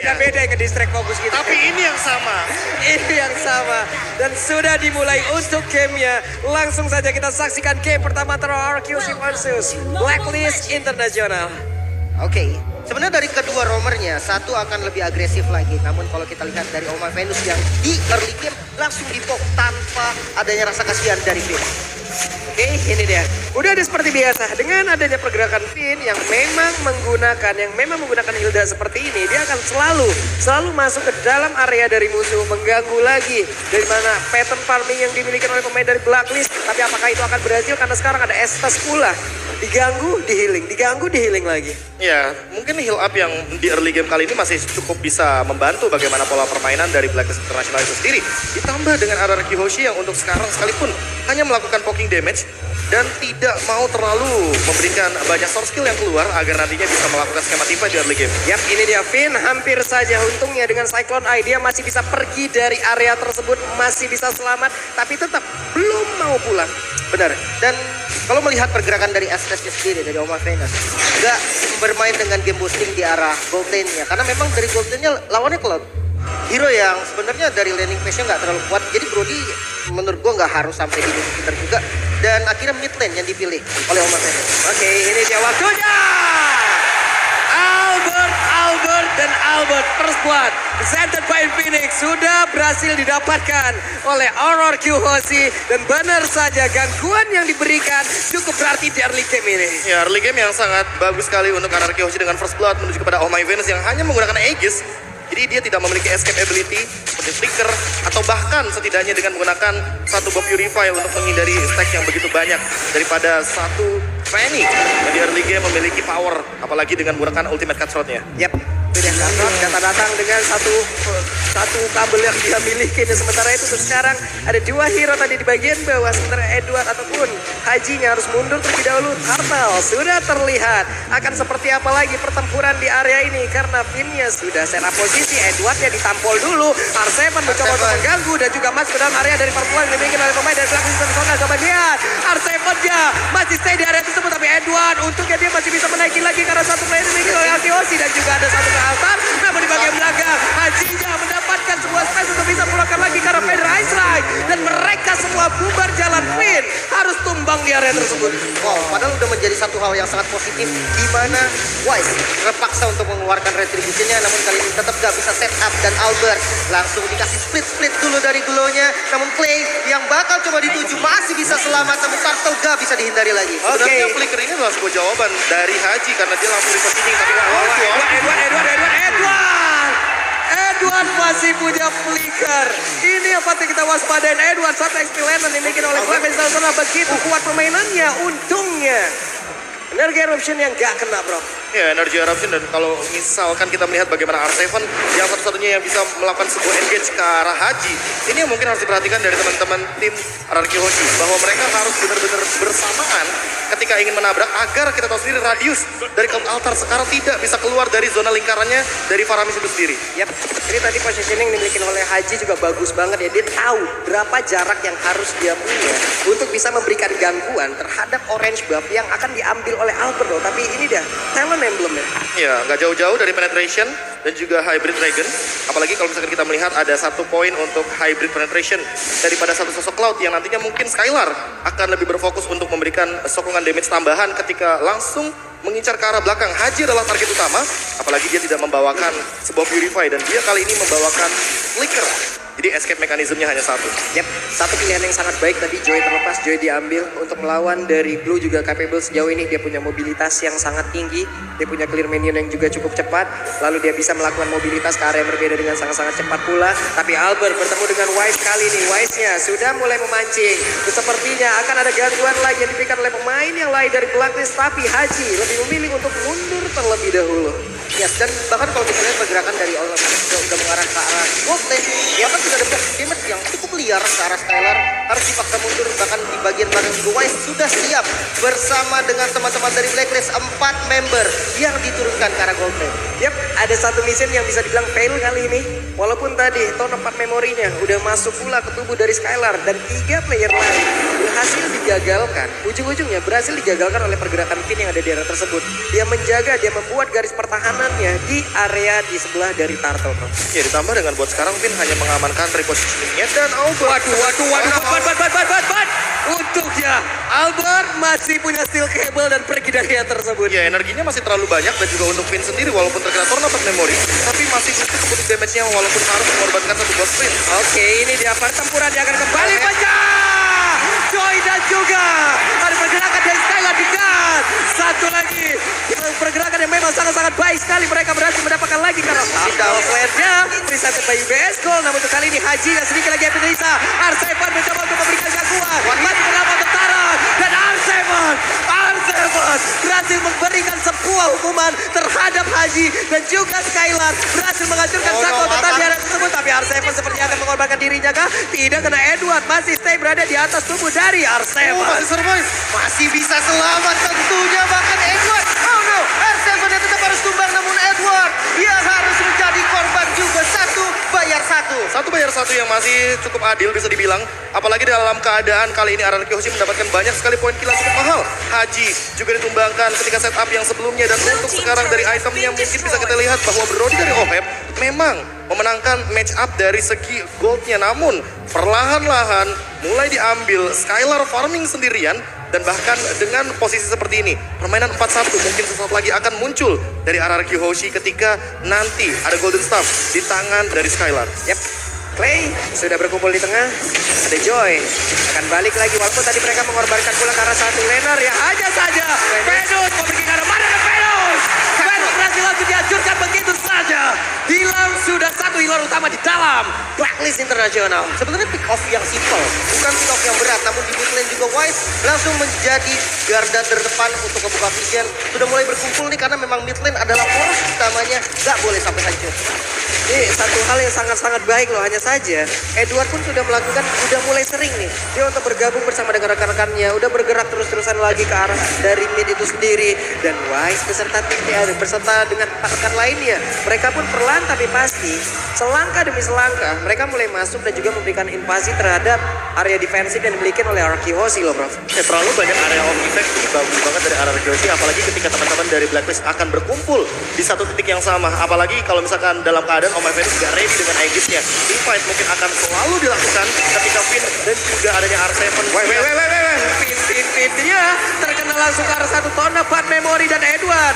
Bukan beda yang ke-distract fokus kita. Tapi ini yang sama. Ini yang sama. Dan sudah dimulai untuk gamenya. Langsung saja kita saksikan game pertama antara RQC versus Blacklist International. Oke, sebenarnya dari kedua roamernya, satu akan lebih agresif lagi. Namun kalau kita lihat dari Oma Venus yang di early game langsung dipok tanpa adanya rasa kasihan dari Finn. Oke, ini dia. Udah ada seperti biasa. Dengan adanya pergerakan Finn yang memang menggunakan Hilda seperti ini, dia akan selalu masuk ke dalam area dari musuh, mengganggu lagi dari mana pattern farming yang dimiliki oleh pemain dari Blacklist. Tapi apakah itu akan berhasil? Karena sekarang ada Estes pula. Diganggu, di healing lagi. Ya, mungkin heal up yang di early game kali ini masih cukup bisa membantu bagaimana pola permainan dari Blacklist International itu sendiri. Ditambah dengan RRQ Hoshi yang untuk sekarang sekalipun hanya melakukan poking damage dan tidak mau terlalu memberikan banyak source skill yang keluar agar nantinya bisa melakukan skema tifa di early game. Yap, ini dia Finn hampir saja untungnya dengan Cyclone Eye dia masih bisa pergi dari area tersebut, masih bisa selamat, tapi tetap belum mau pulang. Benar. Dan kalau melihat pergerakan dari Estes sendiri, dari Oma Venus, nggak bermain dengan game boosting di arah gold lane-nya. Karena memang dari gold lane-nya lawannya Cloud. Hero yang sebenarnya dari laning phase-nya nggak terlalu kuat. Jadi Brody menurut gua nggak harus sampai di Jupiter juga. Dan akhirnya mid lane yang dipilih oleh Oma Venus. Oke, ini dia waktunya. Albert first blood presented by Phoenix sudah berhasil didapatkan oleh RRQ Hoshi, dan benar saja gangguan yang diberikan cukup berarti di early game ini. Ya, early game yang sangat bagus sekali untuk RRQ Hoshi dengan first blood menuju kepada Oh My Venus yang hanya menggunakan Aegis. Jadi dia tidak memiliki escape ability seperti Flicker atau bahkan setidaknya dengan menggunakan satu buff Purify untuk menghindari stack yang begitu banyak daripada satu Fanny yang di early game memiliki power, apalagi dengan menggunakan ultimate cutthroat-nya. Yap, itu dia datang dengan satu kabel yang dia miliki. Dan sementara itu sekarang ada dua hero tadi di bagian bawah, sementara Edward ataupun Hajinya harus mundur terlebih dahulu. Turtle sudah terlihat akan seperti apa lagi pertempuran di area ini karena Finn-nya sudah set up posisi. Edwardnya ditampol dulu, R7 mencoba untuk mengganggu dan juga masuk ke dalam area dari perempuan yang dimiliki oleh pemain dari Blacklist International. Coba lihat, R7-nya masih stay di area tersebut, tapi Edward untungnya dia masih bisa menaiki lagi karena satu player dimiliki oleh Artiosi dan juga ada satu ke altar. Namun di bagian belakang Hajinya mendapatkan sebuah space untuk bisa pulangkan lagi karena Feder Ice Strike, dan mereka semua bubar jalan. Finn harus tumbang di area tersebut. Wow, padahal udah menjadi satu hal yang sangat positif di mana Wise terpaksa untuk mengeluarkan retributionnya, namun kali ini tetap gak bisa set up dan Albert langsung dikasih split dulu dari glow-nya. Namun Clay yang bakal coba dituju masih bisa selamat, namun Turtle gak bisa dihindari lagi. Sebenarnya Flicker ini adalah sebuah jawaban dari Haji karena dia langsung repositioning, tapi Edward masih punya flicker. Ini yang patut kita waspadain. Edward satu XP lane yang dimiliki oleh Blacklist International, begitu kuat permainannya. Untungnya energi eruption yang gak kena, bro. Ya, energy eruption, dan kalau misalkan kita melihat bagaimana R7 yang satu-satunya yang bisa melakukan sebuah engage ke arah Haji, ini yang mungkin harus diperhatikan dari teman-teman tim RRQ Hoshi, bahwa mereka harus benar-benar bersamaan ketika ingin menabrak agar kita tahu sendiri radius dari Cloud Altar sekarang tidak bisa keluar dari zona lingkarannya dari Faramis itu sendiri. Yap, jadi tadi positioning dimiliki oleh Haji juga bagus banget ya. Dia tahu berapa jarak yang harus dia punya untuk bisa memberikan gangguan terhadap orange buff yang akan diambil oleh Albert loh. Tapi ini dia talent emblemnya. Ya, nggak jauh-jauh dari penetration dan juga hybrid dragon. Apalagi kalau misalkan kita melihat ada satu poin untuk hybrid penetration daripada satu sosok Cloud yang nantinya mungkin Skylar akan lebih berfokus untuk memberikan sokongan damage tambahan ketika langsung mengincar ke arah belakang. Haji adalah target utama, apalagi dia tidak membawakan sebuah Purify dan dia kali ini membawakan Flicker. Jadi escape mekanismenya hanya satu. Yap, satu pilihan yang sangat baik tadi. Joy terlepas, Joy diambil untuk melawan dari Blue juga capable sejauh ini. Dia punya mobilitas yang sangat tinggi, dia punya clear minion yang juga cukup cepat, lalu dia bisa melakukan mobilitas ke area yang berbeda dengan sangat-sangat cepat pula. Tapi Albert bertemu dengan Wise kali ini, Wise-nya sudah mulai memancing. Sepertinya akan ada gangguan lagi yang diberikan oleh pemain yang lain dari Blacklist, tapi Haji lebih memilih untuk mundur terlebih dahulu. Yes, dan bahkan kalau kita lihat pergerakan dari Olaf udah mengarah ke arah gold lane, dia kan sudah dapat damage yang cukup liar ke arah Skylar harus dipaksa mundur, bahkan di bagian belakang juga Wise sudah siap bersama dengan teman-teman dari Blacklist 4 member yang diturunkan ke arah Gold Lane. Yap, ada satu mission yang bisa dibilang fail kali ini. Walaupun tadi ton 4 memorinya udah masuk pula ke tubuh dari Skylar dan 3 player lain berhasil digagalkan. Ujung-ujungnya berhasil digagalkan oleh pergerakan Finn yang ada di area tersebut. Dia menjaga, dia membuat garis pertahanannya di area di sebelah dari Turtle. Ya, ditambah dengan buat sekarang Finn hanya mengamankan repositioningnya dan Albert. Waduh. Untuknya Albert masih punya steel cable dan pergi dari area tersebut. Ya, energinya masih terlalu banyak dan juga untuk Finn sendiri walaupun terkena tornado memori, tapi masih cukup untuk damage-nya walaupun harus mengorbankan satu buah sprint. Oke, ini dia pertempuran, dia akan kembali pecah. Joy dan juga ada pergerakan dari Skylar dekat. Satu lagi pergerakan yang memang sangat-sangat baik sekali. Mereka berhasil mendapatkan lagi karena down flare-nya presented by UBS Gold. Namun untuk kali ini Haji dan sedikit lagi Evan Risa. R7 mencoba untuk memberikan gangguan. Masih terdapat tentara dan R7 berhasil memberikan sebuah hukuman terhadap Haji dan juga Skylar. Berhasil menghancurkan Sako tetap di area tersebut. Tapi R7 sepertinya akan mengorbankan dirinya kah? Tidak, kena Edward. Masih stay berada di atas tubuh dari R7. Masih survive, masih bisa selamat tentunya, bahkan Edward. Oh no, R7 yang tetap harus tumbang, namun Edward yang harus menjadi korban juga. Satu bayar satu yang masih cukup adil bisa dibilang. Apalagi dalam keadaan kali ini Araki Hoshi mendapatkan banyak sekali poin kill yang cukup mahal. Haji juga ditumbangkan ketika setup yang sebelumnya. Dan untuk sekarang dari itemnya mungkin bisa kita lihat bahwa Brody dari OHEP memang memenangkan match up dari segi goldnya. Namun perlahan-lahan mulai diambil Skylar farming sendirian. Dan bahkan dengan posisi seperti ini, permainan 4-1 mungkin sesaat lagi akan muncul dari Araki Hoshi ketika nanti ada Golden Staff di tangan dari Skylar. Yap, Clay sudah berkumpul di tengah. Ada Joy akan balik lagi walaupun tadi mereka mengorbankan pula ke arah satu laner ya hanya saja. Venus mau pergi ke arah mana ke Venus? Venus berhasil langsung dihancurkan begitu saja. Hilang sudah satu healer utama di dalam Blacklist Internasional. Sebenarnya pick off yang simple, bukan pick off yang berat. Namun di mid lane juga Wise langsung menjadi garda terdepan untuk membuka vision. Sudah mulai berkumpul nih karena memang mid lane adalah poros utamanya, gak boleh sampai hancur. Ini satu hal yang sangat-sangat baik loh. Hanya saja Edward pun sudah melakukan, udah mulai sering nih dia untuk bergabung bersama dengan rekan-rekannya, udah bergerak terus-terusan lagi ke arah dari mid itu sendiri. Dan Wise beserta timnya, beserta dengan rekan lainnya, mereka pun perlahan tapi pasti selangkah demi selangkah mereka mulai masuk dan juga memberikan invasi terhadap area defensif yang dimiliki oleh Araki Hoshi loh bro. Ya, terlalu banyak area of effect bagus banget dari Araki Hoshi, apalagi ketika teman-teman dari Blacklist akan berkumpul di satu titik yang sama. Apalagi kalau misalkan dalam keadaan Oma Venus gak ready dengan Aegis-nya, teamfight mungkin akan selalu dilakukan ketika Finn dan juga adanya R7. Finn dia terkena langsung ke arah satu ton 4 memori dan Edward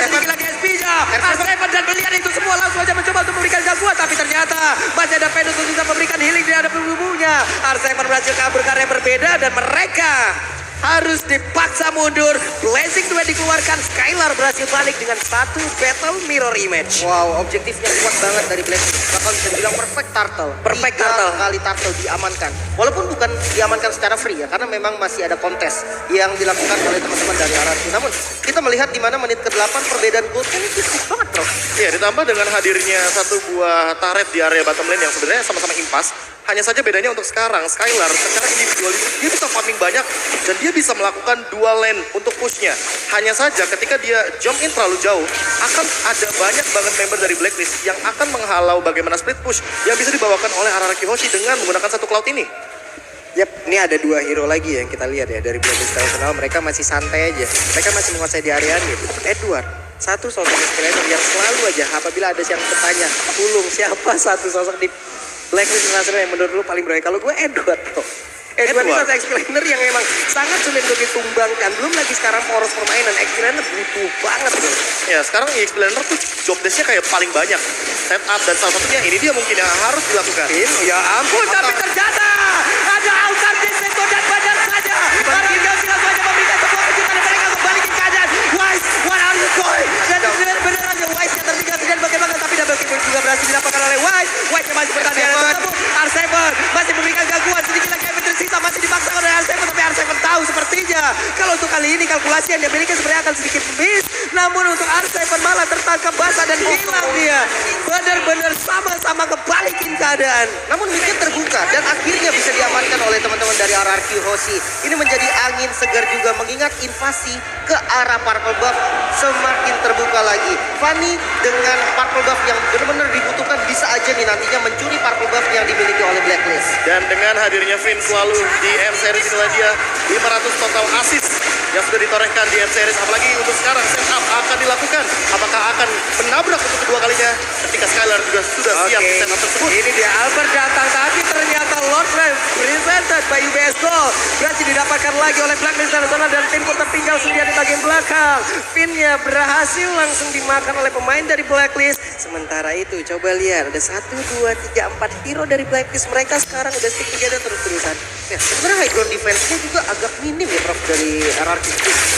sedikit lagi SP-nya. R7 dan melihat itu semua langsung aja mencoba untuk memberikan gangguan, tapi ternyata masih ada Venus untuk bisa memberikan healing di hadapan tubuhnya. R7 berhasil kabur ke area berbeda dan mereka harus dipaksa mundur. Blessing duet dikeluarkan. Skylar berhasil balik dengan satu battle mirror image. Wow, objektifnya kuat banget dari Blessing. Bahkan bisa dibilang perfect turtle. Perfect 3 turtle. kali turtle diamankan. Walaupun bukan diamankan secara free ya, karena memang masih ada kontes yang dilakukan oleh teman-teman dari Araki. Namun kita melihat di mana menit ke-8 perbedaan gold ini tipis banget bro. Ya, ditambah dengan hadirnya satu buah turret di area bottom lane yang sebenarnya sama-sama impas. Hanya saja bedanya untuk sekarang, Skylar secara individual dia bisa farming banyak dan dia bisa melakukan dual lane untuk pushnya. Hanya saja ketika dia jump in terlalu jauh, akan ada banyak banget member dari Blacklist yang akan menghalau bagaimana split push yang bisa dibawakan oleh Araki Hoshi dengan menggunakan satu cloud ini. Yap, ini ada 2 hero lagi ya yang kita lihat ya dari Blacklist International. Mereka masih santai aja, mereka masih menguasai di area ini. Edward, satu sosok inspirator yang selalu aja apabila ada yang bertanya, Ulung siapa satu sosok di Blacklist International yang menurut lu paling berani? Kalau gue Edward bro. Edward itu satu explainer yang memang sangat sulit untuk ditumbangkan. Belum lagi sekarang poros permainan, explainer butuh banget bro. Ya, sekarang explainer tuh job desk-nya kayak paling banyak. Setup dan salah satunya ini dia mungkin yang harus dilakukan. Ya ampun, tapi ternyata ada altar di situ dan benar saja. Karena dia langsung aja memberikan sebuah kejutan dan mereka kembali ke keadaan. Wise, what are you doing? Dan benar aja Wise yang tertinggal dan bagaimana, tapi double kill juga berhasil didapatkan oleh Wise. Wise yang masih bertahan di area tersebut. R7 masih memberikan gangguan, sedikit lagi yang tersisa masih dipaksakan oleh R7, tapi R7 tahu sepertinya kalau untuk kali ini kalkulasi yang dia miliki sebenarnya akan sedikit miss. Namun untuk R7 malah tertangkap basah dan hilang dia. Benar-benar sama-sama kebalikin keadaan. Namun midnya terbuka dan akhirnya bisa diamankan oleh teman-teman dari RRQ Hoshi. Ini menjadi angin segar juga mengingat invasi ke arah Purple Buff semakin terbuka lagi. Fanny dengan Purple Buff yang benar-benar dibutuhkan bisa aja nih nantinya mencuri Purple Buff yang dimiliki oleh Blacklist. Dan dengan hadirnya Finn selalu di M Series inilah dia 500 total assist yang sudah ditorehkan di M Series. Apalagi untuk sekarang setup akan dilakukan. Apakah akan menabrak untuk kedua kalinya ketika Skylar juga sudah siap di setup tersebut. Ini dia Albert datang, tapi ternyata Lord Rev presented by UBS Gold berhasil didapatkan lagi oleh Blacklist International dan Finn pun tertinggal sendiri di bagian belakang. Finnnya berhasil langsung dimakan oleh pemain dari Blacklist. Sementara itu coba lihat ada 1, 2, 3, 4 hero dari Blacklist. Mereka sekarang udah stick together terus-terusan. Ya, sebenarnya high ground defense-nya juga agak minim ya Prof dari RRQ.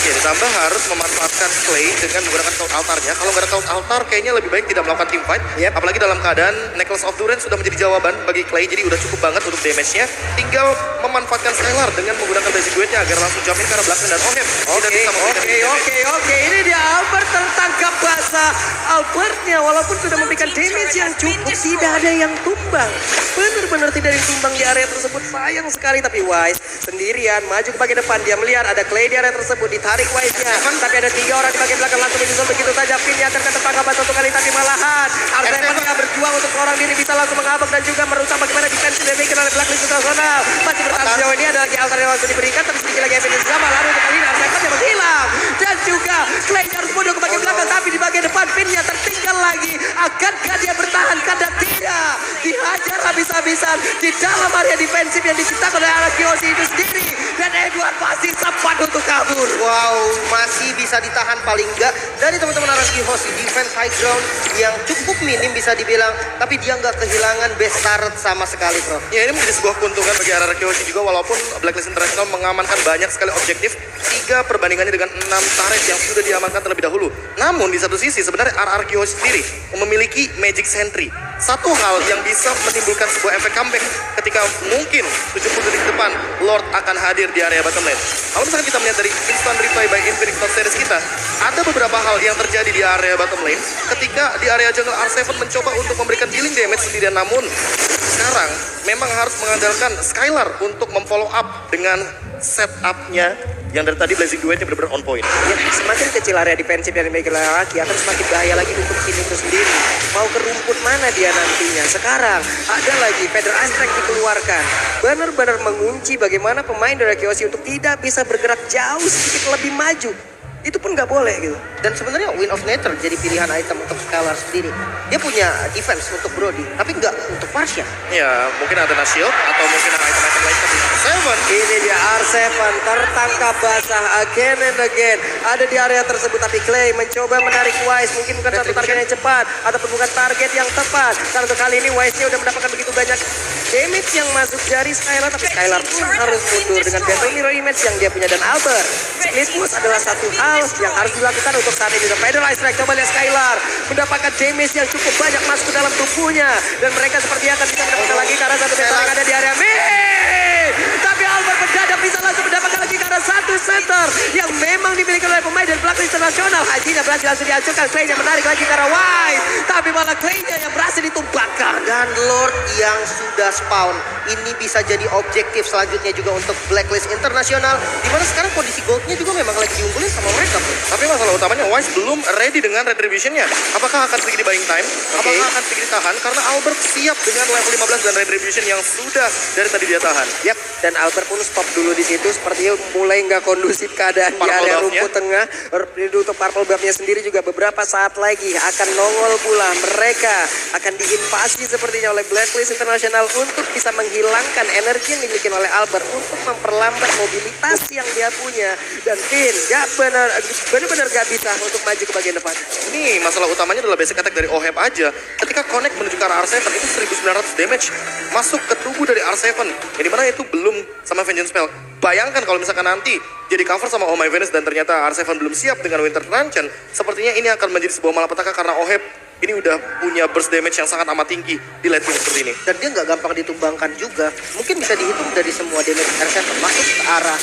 Ya, ditambah harus memanfaatkan Clay dengan menggunakan Cloud Altar-nya. Kalau nggak ada Cloud Altar, kayaknya lebih baik tidak melakukan team fight. Yep. Apalagi dalam keadaan Necklace of Durance sudah menjadi jawaban bagi Clay, jadi udah cukup banget untuk damage-nya. Tinggal memanfaatkan Skylar dengan menggunakan basic duet-nya agar langsung jump in ke arah belakang dan Oheb tidak bisa memberikan Oke. Ini dia Albert tertangkap basah. Albertnya walaupun sudah memberikan damage yang cukup, tidak ada yang tumbang. Benar-benar tidak ditumbang di area tersebut. Sayang sekali, tapi Wise sendirian maju ke bagian depan. Dia melihat ada Clay di area tersebut, ditarik Wise-nya. Tapi ada 3 orang di bagian belakang langsung menyusul begitu saja. Finn yang akan tertangkap basah satu kali, tapi malahan Arseven yang berjuang untuk seorang diri bisa langsung mengabak dan juga merusak bagaimana defense yang dimiliki oleh Blacklist International. Masih bertahan sejauh ini, ada lagi altar yang langsung diberikan, tapi sedikit lagi evidence sama. Lalu untuk kali ini Arseven yang menghilang. Dan juga Clay harus mundur ke bagian belakang, tapi di bagian depan Finn-nya tertinggal lagi. Akankah dia bertahan? Kadang tidak. Dihajar habis-habisan di dalam area defensif yang diciptakan oleh RRQ Hoshi itu sendiri. Dan Edward masih sempat untuk kabur. Wow, masih bisa ditahan paling enggak dari teman-teman RRQ Hoshi. Defense high ground yang cukup minim bisa dibilang, tapi dia nggak kehilangan base turret sama sekali, Prof. Ya, ini menjadi sebuah keuntungan bagi RRQ Hoshi juga, walaupun Blacklist International mengamankan banyak sekali objektif. 3 perbandingannya dengan 6 turret yang sudah diamankan terlebih dahulu. Namun di satu sisi sebenarnya RRQ Hoshi sendiri memiliki Magic Sentry. Satu hal yang bisa menimbulkan sebuah efek comeback ketika mungkin 70 detik depan Lord akan hadir di area bottom lane. Kalau misalkan kita melihat dari instant replay by Infinix Top Series kita, ada beberapa hal yang terjadi di area bottom lane ketika di area jungle R7 mencoba untuk memberikan healing damage sendirian, namun sekarang memang harus mengandalkan Skylar untuk memfollow up dengan setup-nya yang dari tadi Blazing Duet-nya benar-benar on point. Ya, semakin kecil area defensif yang dimiliki oleh RRQ akan semakin bahaya lagi untuk tim itu sendiri. Mau ke rumput mana dia nantinya? Sekarang ada lagi Feather Aspect dikeluarkan. Benar-benar mengunci bagaimana pemain dari RRQ Hoshi untuk tidak bisa bergerak jauh sedikit lebih maju. Itu pun nggak boleh gitu. Dan sebenarnya Wind of Nature jadi pilihan item untuk Skylar sendiri. Dia punya defense untuk Brody, tapi nggak untuk Marcia. Ya, mungkin ada shield atau mungkin ada item-item lain tapi Seven. Ini dia R7 tertangkap basah again and again. Ada di area tersebut, tapi Clay mencoba menarik Wise. Mungkin bukan satu target yang cepat ataupun bukan target yang tepat. Karena untuk kali ini Wise-nya udah mendapatkan begitu banyak damage yang masuk dari Skylar, tapi Skylar pun harus mundur dengan battle mirror image yang dia punya. Dan Albert, split push adalah satu hal yang harus dilakukan untuk saat ini. Dan Feather Strike, coba lihat Skylar mendapatkan damage yang cukup banyak masuk ke dalam tubuhnya. Dan mereka sepertinya akan bisa mendapatkan lagi karena satu battle yang ada di area mid. Tapi Albert mendadak bisa langsung mendapatkan lagi karena satu center yang memang dimiliki oleh pemain dari Blacklist International. Hajinya berhasil langsung dihancurkan. Clay-nya menarik lagi karena Wise, tapi malah Clay-nya yang berhasil ditumbangkan. Dan Lord yang sudah spawn ini bisa jadi objektif selanjutnya juga untuk Blacklist International, dimana sekarang kondisi goldnya juga memang lagi diunggulin sama mereka, bro. Tapi masalah utamanya Wise belum ready dengan retribution-nya. Apakah akan sedikit di buying time? Apakah akan sedikit ditahan? Karena Albert siap dengan level 15 dan retribution yang sudah dari tadi dia tahan. Yap, dan Albert pun stop dulu di situ. Sepertinya mulai nggak kondusif keadaan di area rumput tengah. Untuk Purple Buff-nya sendiri juga beberapa saat lagi akan nongol pula. Mereka akan diinvasi sepertinya oleh Blacklist International untuk bisa menghilangkan energi yang dimiliki oleh Albert untuk memperlambat mobilitas yang dia punya. Dan Finn gak benar-benar gak bisa untuk maju ke bagian depan. Ini masalah utamanya adalah basic attack dari Oheb aja. Ketika connect menuju ke arah R7 itu 1900 damage masuk ke tubuh dari R7. Yang dimana itu belum sama Vengeance Spell. Bayangkan kalau misalkan nanti jadi cover sama Oh My Venus dan ternyata R7 belum siap dengan Winter Truncheon, sepertinya ini akan menjadi sebuah malapetaka karena Oheb ini udah punya burst damage yang sangat amat tinggi di late game seperti ini. Dan dia nggak gampang ditumbangkan juga. Mungkin bisa dihitung dari semua damage R7 masuk ke arah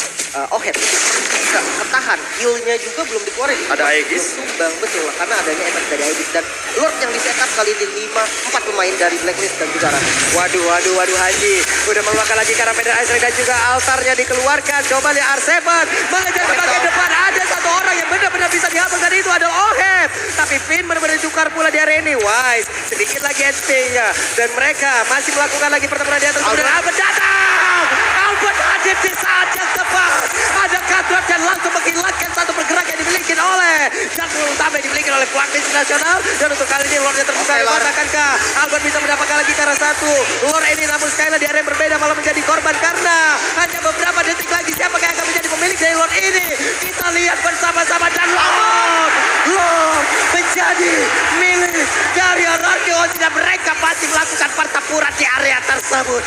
Ohet. Bisa ketahan. Heal-nya juga belum dikeluarin. Ada Aegis. Belum tumbang, betul. Karena adanya efek dari Aegis. Dan Lord yang di setup kali ini 4 pemain dari Blacklist dan juga Rani. Waduh Haji. Udah mengeluarkan lagi Karam Ender Ice dan juga altarnya dikeluarkan. Coba lihat R7 mengejar ke bagian depan. Ada satu orang yang benar-benar bisa dihapus dan itu adalah Ohet. Tapi Finn benar-benar tukar pula di area ini. Wise sedikit lagi HP-nya. Dan mereka masih melakukan lagi pertempuran di atas. Kemudian Albert datang. Albert hadir di saat yang tepat. Ada Kadrot dan langsung menghilangkan satu pergerakan yang dimiliki oleh Jungle utama yang dimiliki oleh Blacklist Nasional. Dan untuk kali ini Lordnya terbuka lebar. Akankah Albert bisa mendapatkan lagi cara satu Lord ini, namun sekali di area yang berbeda malah menjadi korban karena hanya beberapa detik lagi siapa yang akan menjadi pemilik dari Lord ini. Kita lihat bersama-sama dan Lord menjadi milik dari Hierarchy Oshi dan mereka pasti melakukan pertempuran di area tersebut.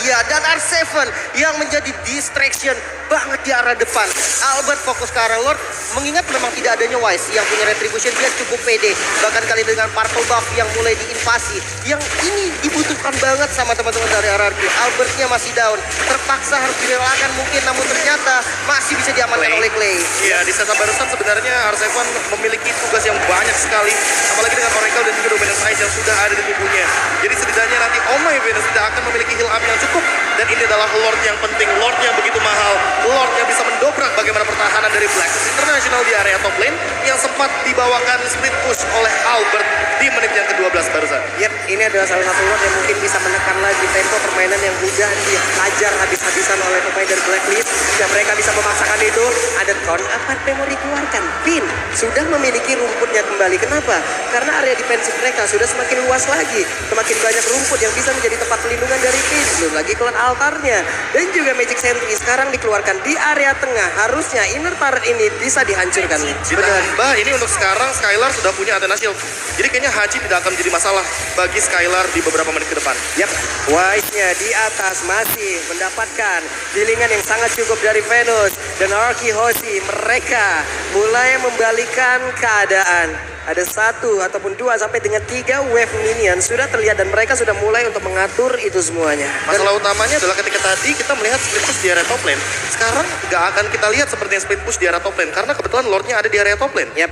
Ya, dan R7 yang menjadi distraction banget di arah depan. Albert fokus ke arah Lord, mengingat memang tidak adanya Wise yang punya retribution, dia cukup pede. Bahkan kali dengan Purple Buff yang mulai diinvasi, yang ini dibutuhkan banget sama teman-teman dari Hierarchy. Albertnya masih down, terpaksa harus direlakan mungkin, namun ternyata masih bisa diamankan oleh Clay. Ya, di setup barusan sebenarnya R7 memiliki tugas yang banyak sekali, apalagi dengan Oracle dan juga Dominance Ice yang sudah ada di tubuhnya. Jadi setidaknya nanti Omai Venus tidak akan memiliki heal up yang cukup. Dan ini adalah Lord yang penting, Lord yang begitu mahal, Lord yang bisa mendobrak bagaimana pertahanan dari Blacklist International di area top lane yang sempat dibawakan split push oleh Albert di menit yang ke-12 barusan. Yep, ini adalah salah satu Lord yang mungkin bisa menekan lagi tempo permainan yang udah dihajar habis-habisan oleh pemain dari Blacklist. Dan mereka bisa memaksakan itu. Ada Con apa memori keluarkan. Pin sudah memiliki rumputnya kembali. Kenapa? Karena area defensif mereka sudah semakin luas lagi. Semakin banyak rumput yang bisa menjadi tempat pelindungan dari Pin. Belum lagi keluar altarnya. Dan juga Magic Sentry sekarang dikeluarkan di area tengah. Harusnya inner turret ini bisa dihancurkan. Ditambah ini untuk sekarang Skylar sudah punya Athena Shield. Jadi kayaknya Haji tidak akan menjadi masalah bagi Skylar di beberapa menit ke depan. Yap, Wise-nya di atas masih mendapatkan gilingan yang sangat cukup dari Venus dan Hierarchy Oshi. Mereka mulai membalikan keadaan. Ada 1 ataupun 2 sampai dengan 3 wave minion sudah terlihat dan mereka sudah mulai untuk mengatur itu semuanya. Masalah utamanya adalah ketika tadi kita melihat split push di area top lane. Sekarang nggak akan kita lihat seperti yang split push di area top lane karena kebetulan Lordnya ada di area top lane. Yap.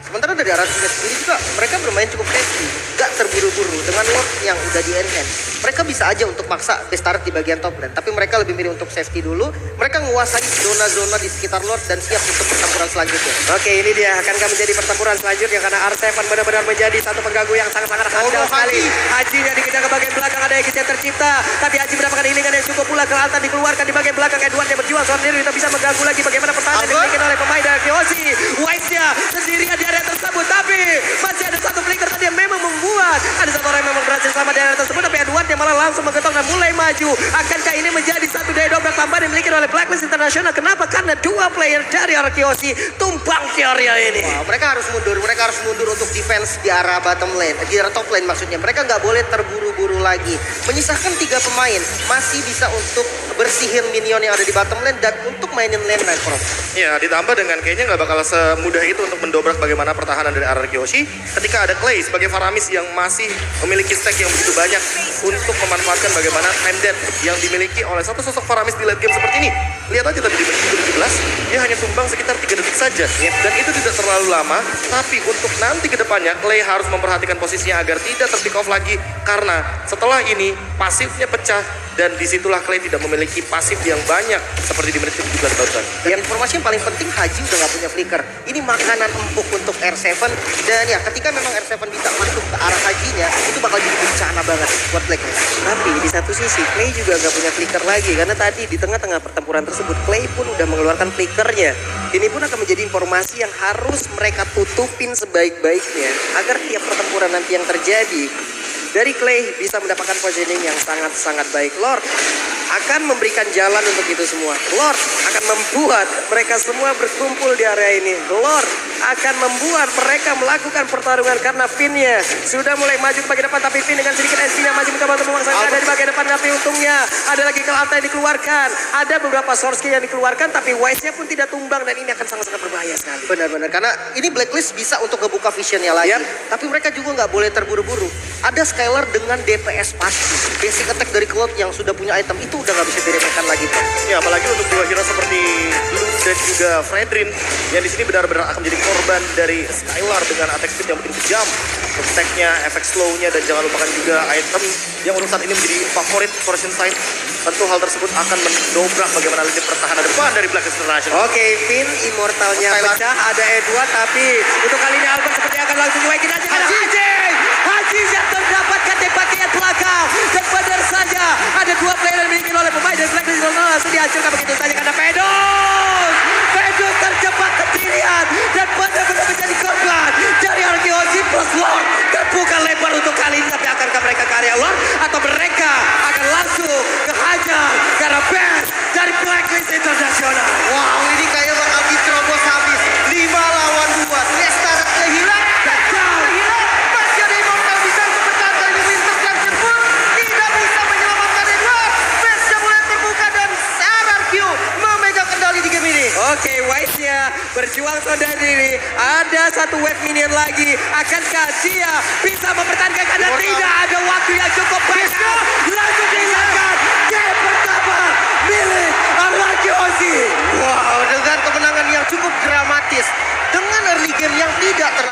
Sementara dari arah sendiri juga mereka bermain cukup safety, gak terburu-buru dengan Lord yang udah di enhance. Mereka bisa aja untuk maksa base turret di bagian top lane, tapi mereka lebih milih untuk safety dulu. Mereka menguasai zona-zona di sekitar Lord dan siap untuk pertempuran selanjutnya. Oke, ini dia akankah menjadi pertempuran selanjutnya karena R7 benar-benar menjadi satu pengganggu yang sangat-sangat handal sekali. Haji yang dikejar ke bagian belakang, ada Aegis yang tercipta, tapi Haji mendapatkan healingan yang cukup pula. Ke altar dikeluarkan di bagian belakang. Edward yang berjuang seorang diri tidak bisa mengganggu lagi bagaimana pertahanan yang dimiliki oleh pemain dari Oshi. Wise-nya sendirian di area tersebut, tapi masih ada satu flicker tadi yang memang membuat ada satu orang yang memang berhasil sama di area tersebut, tapi Edward yang malah langsung menggetok dan mulai maju. Akankah ini menjadi satu daya dobrak tambahan yang dimiliki oleh Blacklist International? Kenapa? Karena 2 player dari Hierarchy Oshi tumpang di area ini. Wah, mereka harus mundur untuk defense di arah bottom lane, di arah top lane maksudnya. Mereka nggak boleh terburu-buru lagi. Menyisakan 3 pemain masih bisa untuk bersihin minion yang ada di bottom lane dan untuk mainin lane Nightcross. Ya, ditambah dengan kayaknya nggak bakal semudah itu untuk mendobrak bagaimana pertahanan dari Hierarchy Oshi ketika ada Clay sebagai Faramis yang masih memiliki stack yang begitu banyak untuk memanfaatkan bagaimana time death yang dimiliki oleh satu sosok Faramis di late game seperti ini. Lihat aja tadi di menit 17 dia hanya tumbang sekitar 3 detik saja. Dan itu tidak terlalu lama, tapi untuk nanti ke depannya Clay harus memperhatikan posisinya agar tidak terpick off lagi karena setelah ini pasifnya pecah dan disitulah Clay tidak memiliki pasif yang banyak seperti di menit 17 barusan. Dan informasi yang paling penting, Haji udah gak punya flicker. Ini makanan empuk untuk R7. Dan ya ketika memang R7 bisa masuk ke arah Hajinya, itu bakal jadi bencana banget buat Blacklist. Tapi di satu sisi Clay juga gak punya flicker lagi karena tadi di tengah-tengah pertempuran tersebut Clay pun udah mengeluarkan flickernya. Ini pun akan menjadi informasi yang harus mereka tutupin sebaik-baiknya agar tiap pertempuran nanti yang terjadi dari Clay bisa mendapatkan positioning yang sangat-sangat baik. Lord akan memberikan jalan untuk itu semua. Lord akan membuat mereka semua berkumpul di area ini. Lord akan membuat mereka melakukan pertarungan karena Finn-nya sudah mulai maju ke bagian depan, tapi Finn dengan sedikit SD-nya masih mencoba untuk memaksa ada di bagian depan. tapi untungnya ada lagi Cloud yang dikeluarkan. Ada beberapa source key yang dikeluarkan, tapi Wise-nya pun tidak tumbang dan ini akan sangat-sangat berbahaya sekali. Benar-benar, karena ini Blacklist bisa untuk ngebuka visionnya lagi. Yap. Tapi mereka juga nggak boleh terburu-buru. Ada Skylar dengan DPS pasti. Basic attack dari Cloud yang sudah punya item itu udah nggak bisa diremehkan lagi, Bro. Ya, apalagi untuk dua hero seperti Blue dan juga Fredrin yang di sini benar-benar akan menjadi korban dari Skylar dengan attack speed yang begitu kejam, stack-nya, efek slow-nya, dan jangan lupakan juga item yang untuk saat ini menjadi favorit Fortune Sight. Tentu hal tersebut akan mendobrak bagaimana lini pertahanan depan dari Blacklist International. Oke, pin immortalnya pecah, ada Edward, tapi untuk kali ini Alban seperti akan langsung nyuaikin aja. Haji yang terdapatkan di bagian belakang. Dan benar saja, ada dua player yang dimiliki oleh pemain dari Blacklist International langsung dihancurkan begitu saja karena Pedus terjebak kesendirian dan benar-benar menjadi korban dari Arkeologi plus Lord. Terbuka lebar untuk kali ini, tapi akankah mereka ke area Lord atau mereka akan langsung kehajar karena best dari Blacklist International. Wow, ini kayak bakal diterobos habis. 5 lawan 2. Lestara kehilang. Kehilang. Masih ada Immortal bisa untuk bertahan ini. Winter Junction pun tidak bisa menyelamatkan Edward. Base-nya mulai terbuka dan RRQ memegang kendali di game ini. Oke, Wise-nya berjuang saudara diri. Ada satu wave minion lagi. Akankah dia bisa mempertahankan karena Immortal. tidak ada waktu yang cukup